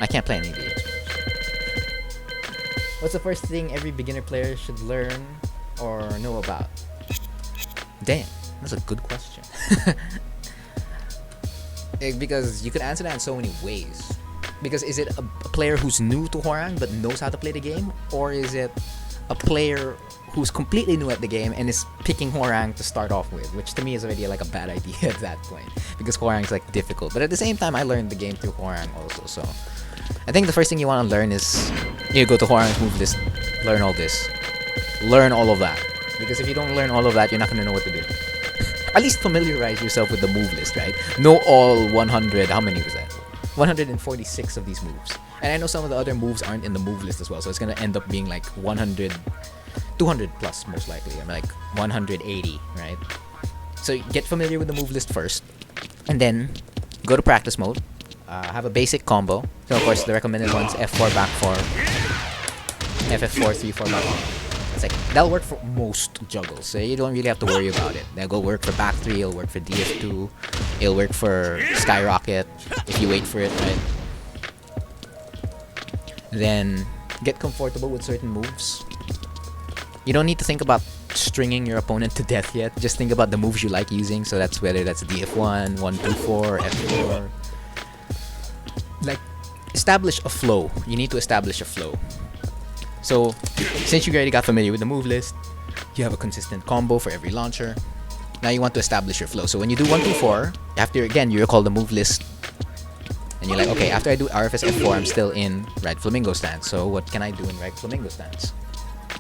I can't play any of these. What's the first thing every beginner player should learn or know about? Damn, that's a good question. Because you could answer that in so many ways. Because is it a player who's new to Hwoarang but knows how to play the game? Or is it a player who's completely new at the game and is picking Hwoarang to start off with? Which to me is already like a bad idea at that point. Because Hwoarang's like difficult. But at the same time, I learned the game through Hwoarang also. So I think the first thing you want to learn is you go to Hwoarang's move list, learn all this. Learn all of that. Because if you don't learn all of that, you're not going to know what to do. At least familiarize yourself with the move list, right? Know all 100, how many was that? 146 of these moves. And I know some of the other moves aren't in the move list as well, so it's gonna end up being like 100, 200 plus most likely. I mean like 180, right? So get familiar with the move list first, and then go to practice mode. Have a basic combo. So of course the recommended ones F4 back 4, FF4 3-4 back 4. It's like that'll work for most juggles, so you don't really have to worry about it. That'll work for back 3, it'll work for DF2, it'll work for Skyrocket if you wait for it, right? Then get comfortable with certain moves. You don't need to think about stringing your opponent to death yet. Just think about the moves you like using. So that's whether that's DF1, 1-2-4, F4. Like establish a flow. You need to establish a flow. So, since you already got familiar with the move list, you have a consistent combo for every launcher. Now you want to establish your flow. So when you do 1-2-4, after again you recall the move list, and you're like, okay, after I do RFS F4, I'm still in right flamingo stance. So what can I do in right flamingo stance?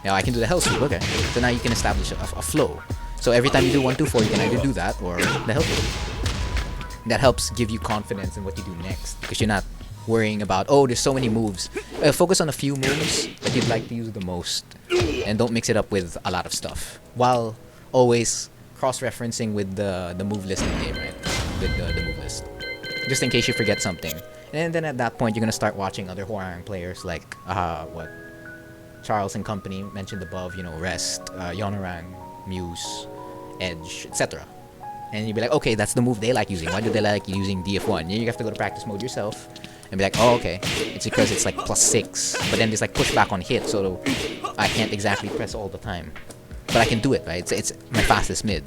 Now I can do the hell sweep. Okay, so now you can establish a flow. So every time you do 1-2-4, you can either do that or the hell sweep. That helps give you confidence in what you do next, because you're not worrying about, oh, there's so many moves. Focus on a few moves that you'd like to use the most, and don't mix it up with a lot of stuff, while always cross-referencing with the move list in the game, right? With the move list, just in case you forget something. And then at that point, you're gonna start watching other Hwoarang players like what Charles and company mentioned above, you know, Rest, Hwoarang, Muse, Edge, etc. And you'll be like, okay, that's the move they like using. Why do they like using DF1? And you have to go to practice mode yourself and be like, oh, okay, it's because it's like +6, but then there's like pushback on hit, so I can't exactly press all the time, but I can do it, right? It's my fastest mid.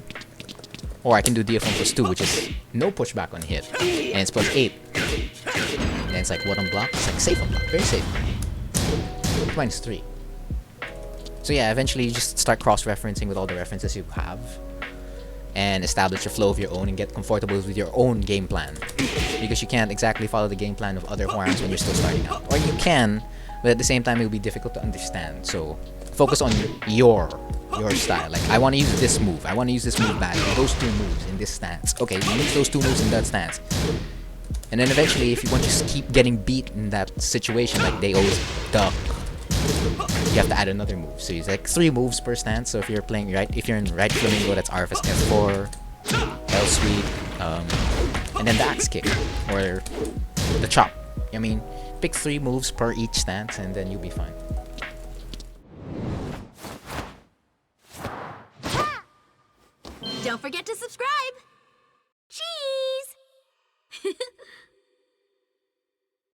Or I can do DF1 +2, which is no pushback on hit, and it's +8. And it's like what on block? It's like safe on block, very safe. -3. So yeah, eventually you just start cross-referencing with all the references you have, and establish a flow of your own and get comfortable with your own game plan, because you can't exactly follow the game plan of other Hwoarangs when you're still starting out. Or you can, but at the same time it will be difficult to understand. So focus on your style. Like, I want to use this move, I want to use this move badly, those 2 moves in this stance. Okay, you use those 2 moves in that stance, and then eventually if you want to just keep getting beat in that situation, like they always duck, you have to add another move. So it's like 3 moves per stance. So if you're playing right, if you're in right flamingo, that's RFS F4, L sweep, and then the axe kick or the chop. I mean, pick 3 moves per each stance, and then you'll be fine. Don't forget to subscribe. Cheese!